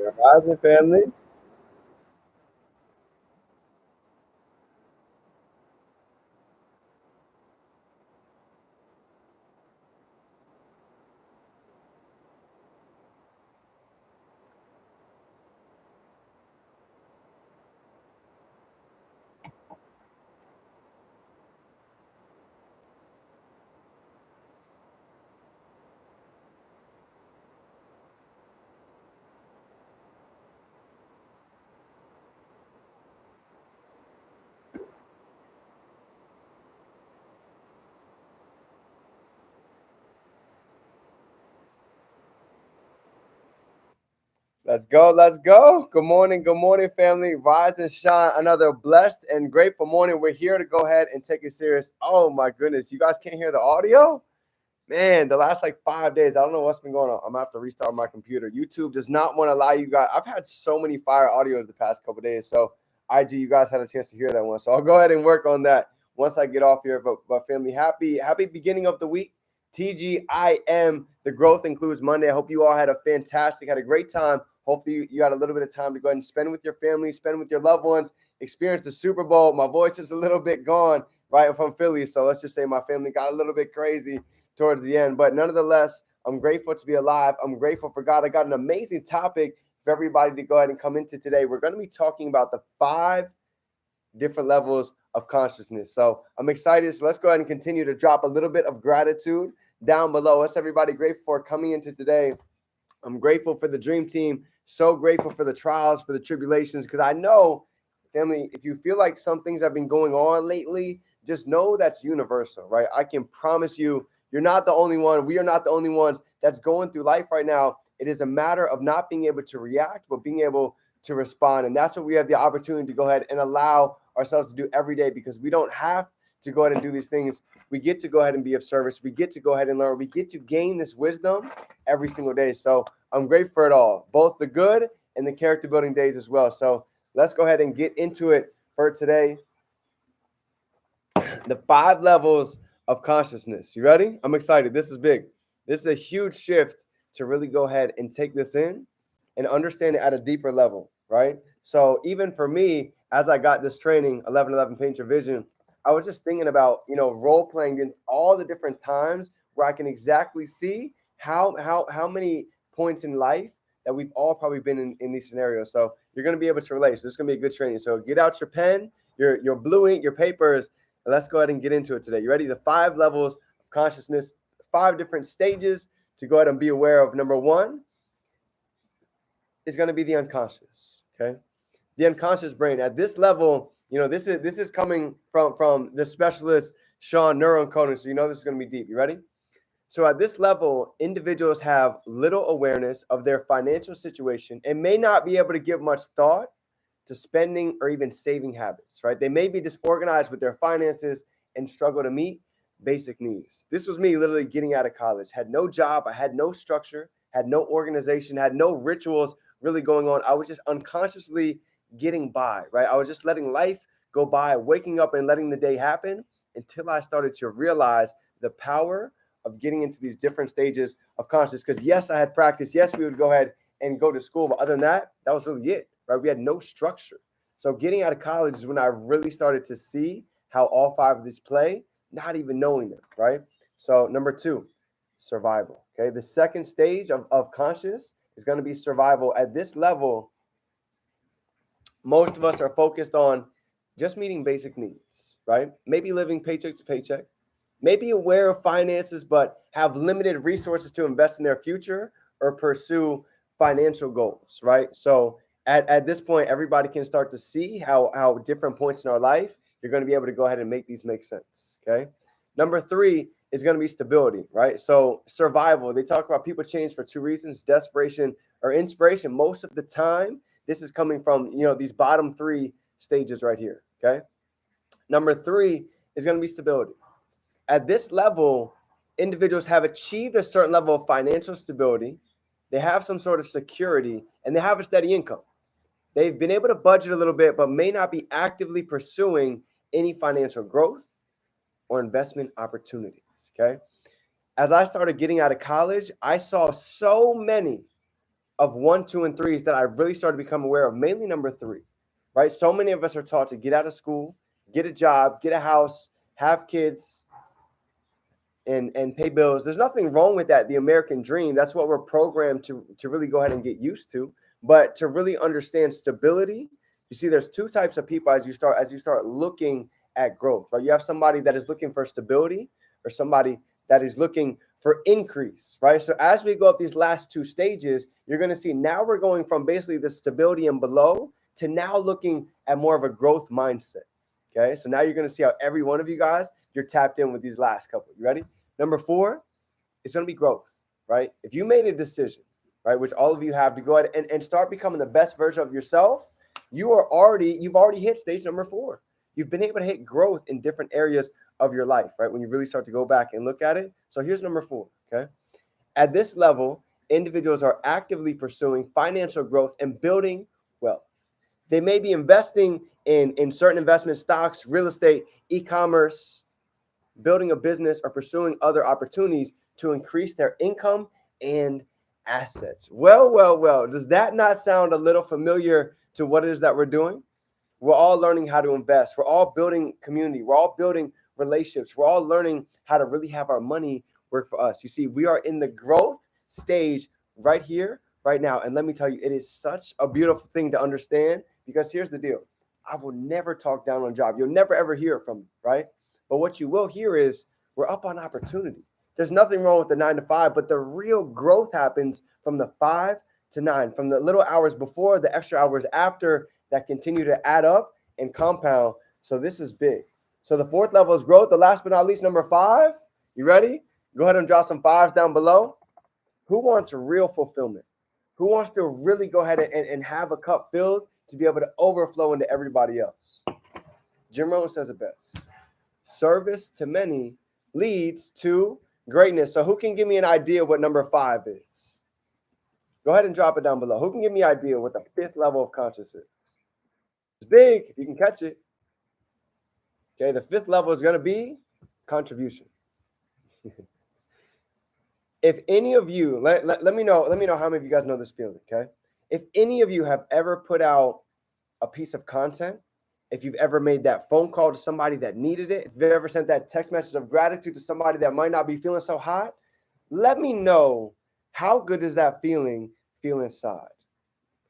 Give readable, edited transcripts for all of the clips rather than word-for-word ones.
Rising family. Let's go. Let's go. Good morning, family. Rise and shine. Another blessed and grateful morning. We're here to go ahead and take it serious. Oh my goodness. You guys can't hear the audio? Man, the last like 5 days, I don't know what's been going on. I'm gonna have to restart my computer. YouTube does not want to allow you guys. I've had so many fire audios the past couple days. So IG, you guys had a chance to hear that one. So I'll go ahead and work on that once I get off here. But family, happy beginning of the week. TGIM. The growth includes Monday. I hope you all had a great time. Hopefully you got a little bit of time to go ahead and spend with your family, spend with your loved ones, experience the Super Bowl. My voice is a little bit gone, right? I'm from Philly, so let's just say my family got a little bit crazy towards the end. But nonetheless, I'm grateful to be alive. I'm grateful for God. I got an amazing topic for everybody to go ahead and come into today. We're going to be talking about the 5 different levels of consciousness. So I'm excited. So let's go ahead and continue to drop a little bit of gratitude down below. What's everybody grateful for coming into today? I'm grateful for the dream team. So grateful for the trials, for the tribulations, because I know, family, if you feel like some things have been going on lately, just know that's universal, right? I can promise you, you're not the only one. We are not the only ones that's going through life right now. It is a matter of not being able to react, but being able to respond. And that's what we have the opportunity to go ahead and allow ourselves to do every day, because we don't have to go ahead and do these things. We get to go ahead and be of service. We get to go ahead and learn. We get to gain this wisdom every single day. So I'm grateful for it all, both the good and the character building days as well. So let's go ahead and get into it for today. The 5 levels of consciousness. You ready? I'm excited. This is big. This is a huge shift to really go ahead and take this in and understand it at a deeper level, right? So even for me, as I got this training, 1111 Paint Your Vision, I was just thinking about, role playing in all the different times where I can exactly see how many points in life that we've all probably been in these scenarios. So you're going to be able to relate. So this is going to be a good training. So get out your pen, your blue ink, your papers, and let's go ahead and get into it today. You ready? The 5 levels of consciousness, 5 different stages to go ahead and be aware of. Number 1 is going to be the unconscious. Okay, the unconscious brain. At this level, this is coming from the specialist Sean Neuroencoding. So this is going to be deep. You ready? So at this level, individuals have little awareness of their financial situation and may not be able to give much thought to spending or even saving habits, right? They may be disorganized with their finances and struggle to meet basic needs. This was me literally getting out of college, had no job, I had no structure, had no organization, had no rituals really going on. I was just unconsciously getting by, right? I was just letting life go by, waking up and letting the day happen until I started to realize the power of getting into these different stages of consciousness. Because yes, I had practice. Yes, we would go ahead and go to school. But other than that, that was really it, right? We had no structure. So getting out of college is when I really started to see how all 5 of these play, not even knowing them, right? So number 2, survival. Okay. The second stage of conscious is going to be survival. At this level, most of us are focused on just meeting basic needs, right? Maybe living paycheck to paycheck, maybe aware of finances, but have limited resources to invest in their future or pursue financial goals, right? So at this point, everybody can start to see how different points in our life, you're going to be able to go ahead and make these make sense, okay? Number 3 is going to be stability, right? So survival, they talk about people change for 2 reasons, desperation or inspiration. Most of the time, this is coming from, these bottom 3 stages right here, okay? Number 3 is going to be stability. At this level, individuals have achieved a certain level of financial stability. They have some sort of security and they have a steady income. They've been able to budget a little bit, but may not be actively pursuing any financial growth or investment opportunities. Okay. As I started getting out of college, I saw so many of 1, 2, and 3s that I really started to become aware of, mainly number 3, right? So many of us are taught to get out of school, get a job, get a house, have kids, and pay bills. There's nothing wrong with that, the American dream. That's what we're programmed to really go ahead and get used to. But to really understand stability, you see there's 2 types of people as you start looking at growth, right? You have somebody that is looking for stability or somebody that is looking for increase, right? So as we go up these last 2 stages, you're going to see now we're going from basically the stability and below to now looking at more of a growth mindset. Okay, so now you're going to see how every one of you guys, you're tapped in with these last couple. You ready? Number 4, it's going to be growth, right? If you made a decision, right, which all of you have, to go ahead and start becoming the best version of yourself, you've already hit stage number 4. You've been able to hit growth in different areas of your life, right? When you really start to go back and look at it. So here's number 4, okay? At this level, individuals are actively pursuing financial growth and building wealth. They may be investing in certain investment stocks, real estate, e-commerce, building a business, or pursuing other opportunities to increase their income and assets. Well. Does that not sound a little familiar to what it is that we're doing? We're all learning how to invest. We're all building community. We're all building relationships. We're all learning how to really have our money work for us. You see, we are in the growth stage right here, right now. And let me tell you, it is such a beautiful thing to understand, because here's the deal. I will never talk down on a job. You'll never, ever hear it from me, right? But what you will hear is we're up on opportunity. There's nothing wrong with the 9 to 5, but the real growth happens from the 5 to 9, from the little hours before, the extra hours after, that continue to add up and compound. So this is big. So the 4th level is growth. The last but not least, number 5. You ready? Go ahead and drop some 5s down below. Who wants real fulfillment? Who wants to really go ahead and have a cup filled to be able to overflow into everybody else? Jim Rohn says it best. Service to many leads to greatness. So who can give me an idea what number 5 is? Go ahead and drop it down below. Who can give me an idea what the 5th level of consciousness is? It's big if you can catch it. Okay, the 5th level is going to be contribution. If any of you, let me know how many of you guys know this feeling, okay? If any of you have ever put out a piece of content, if you've ever made that phone call to somebody that needed it, if you've ever sent that text message of gratitude to somebody that might not be feeling so hot, let me know, how good does that feeling feel inside?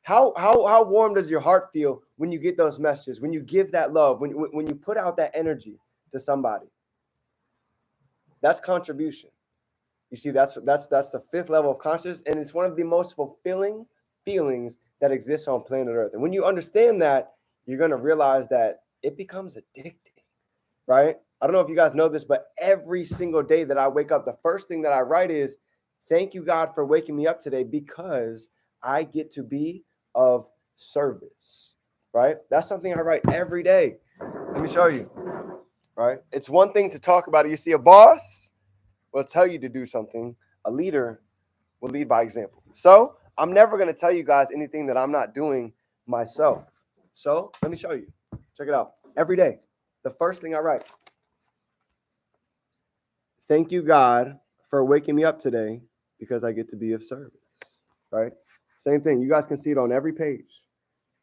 How warm does your heart feel when you get those messages, when you give that love, when you put out that energy to somebody? That's contribution. You see, that's the 5th level of consciousness, and it's one of the most fulfilling feelings that exists on planet Earth. And when you understand that, you're going to realize that it becomes addicting, right? I don't know if you guys know this, but every single day that I wake up, the first thing that I write is, thank you, God, for waking me up today, because I get to be of service, right? That's something I write every day. Let me show you, right? It's one thing to talk about it. You see, a boss will tell you to do something. A leader will lead by example. So I'm never going to tell you guys anything that I'm not doing myself. So let me show you. Check it out. Every day, the first thing I write, thank you, God, for waking me up today, because I get to be of service, right? Same thing. You guys can see it on every page.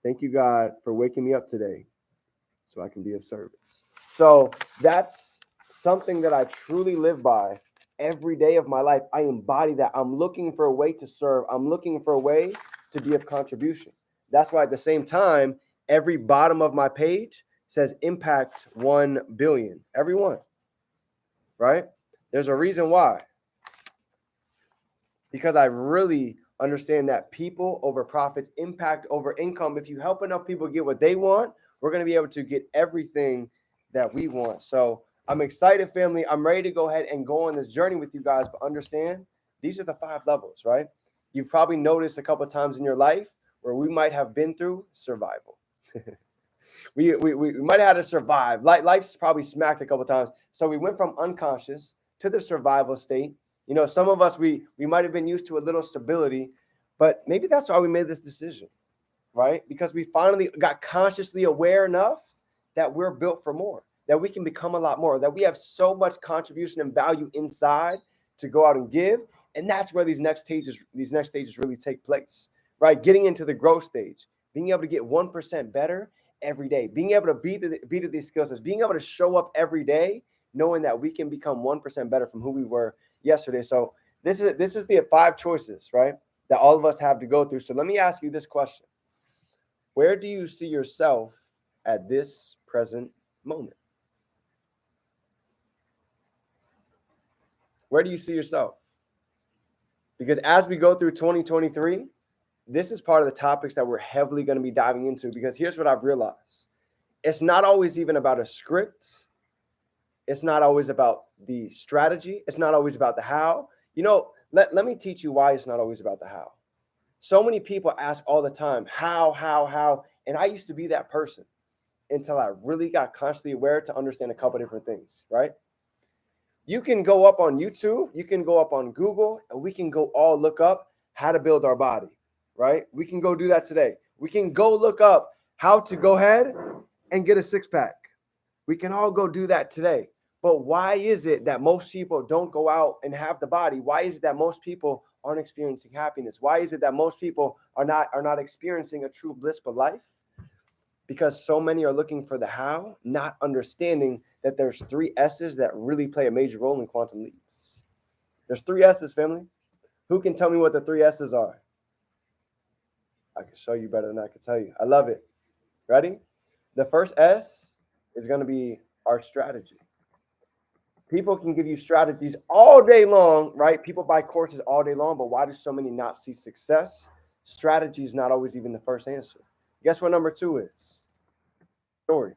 Thank you, God, for waking me up today so I can be of service. So that's something that I truly live by every day of my life. I embody that. I'm looking for a way to serve. I'm looking for a way to be of contribution. That's why at the same time, every bottom of my page says impact 1 billion. Every one, right? There's a reason why. Because I really understand that people over profits, impact over income. If you help enough people get what they want, we're going to be able to get everything that we want. So I'm excited, family. I'm ready to go ahead and go on this journey with you guys, but understand these are the 5 levels, right? You've probably noticed a couple of times in your life where we might have been through survival. we might have had to survive. Life's probably smacked a couple of times. So we went from unconscious to the survival state. You know, some of us, we might have been used to a little stability, but maybe that's why we made this decision, right? Because we finally got consciously aware enough that we're built for more, that we can become a lot more, that we have so much contribution and value inside to go out and give. And that's where these next stages really take place. right? Getting into the growth stage, being able to get 1% better every day, being able to beat at these skill sets, being able to show up every day, knowing that we can become 1% better from who we were yesterday. So this is the 5 choices, right, that all of us have to go through. So let me ask you this question. Where do you see yourself at this present moment? Where do you see yourself? Because as we go through 2023, this is part of the topics that we're heavily going to be diving into, because here's what I've realized. It's not always even about a script. It's not always about the strategy. It's not always about the how. Let me teach you why it's not always about the how. So many people ask all the time, how? And I used to be that person until I really got consciously aware to understand a couple different things, right? You can go up on YouTube, you can go up on Google, and we can go all look up how to build our body, right? We can go do that today. We can go look up how to go ahead and get a 6-pack. We can all go do that today. But why is it that most people don't go out and have the body? Why is it that most people aren't experiencing happiness? Why is it that most people are not experiencing a true blissful life? Because so many are looking for the how, not understanding that there's 3 S's that really play a major role in quantum leaps. There's 3 S's, family. Who can tell me what the 3 S's are? I can show you better than I can tell you. I love it. Ready? The first S is going to be our strategy. People can give you strategies all day long, right? People buy courses all day long, but why do so many not see success? Strategy is not always even the first answer. Guess what number 2 is? Story,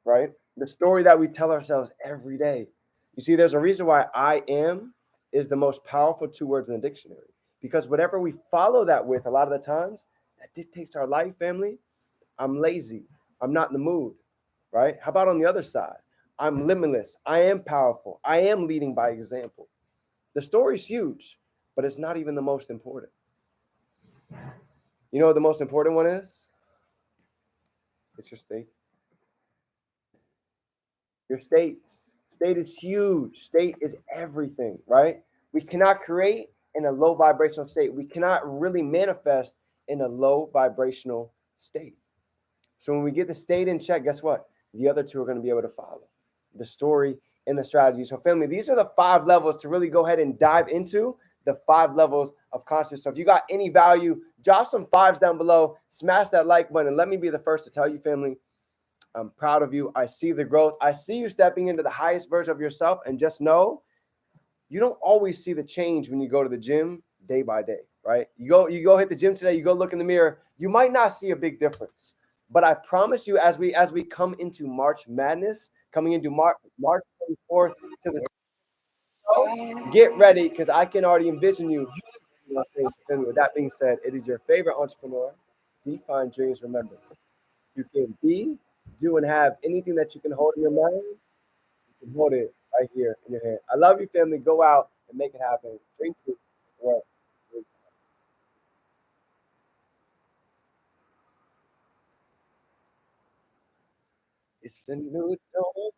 right? The story that we tell ourselves every day. You see, there's a reason why I am is the most powerful 2 words in the dictionary, because whatever we follow that with, a lot of the times, that dictates our life, family. I'm lazy. I'm not in the mood, right? How about on the other side? I'm limitless. I am powerful. I am leading by example. The story's huge, but it's not even the most important. You know what the most important one is? It's your state. Your states. State is huge. State is everything, right? We cannot create in a low vibrational state. We cannot really manifest in a low vibrational state. So when we get the state in check, guess what? The other 2 are going to be able to follow the story and the strategy. So family, these are the 5 levels to really go ahead and dive into the 5 levels of consciousness. So if you got any value, drop some 5s down below, smash that like button, and let me be the first to tell you, family, I'm proud of you. I see the growth. I see you stepping into the highest version of yourself. And just know, you don't always see the change when you go to the gym day by day, right? You go hit the gym today, you go look in the mirror, you might not see a big difference. But I promise you, as we come into March Madness, coming into March 24th to the show, get ready, because I can already envision you. With that being said, it is your favorite entrepreneur, Define Dreams. Remember, you can be, do, and have anything that you can hold in your mind. You can hold it right here in your hand. I love you, family. Go out and make it happen. Drink to work. It's a new dawn.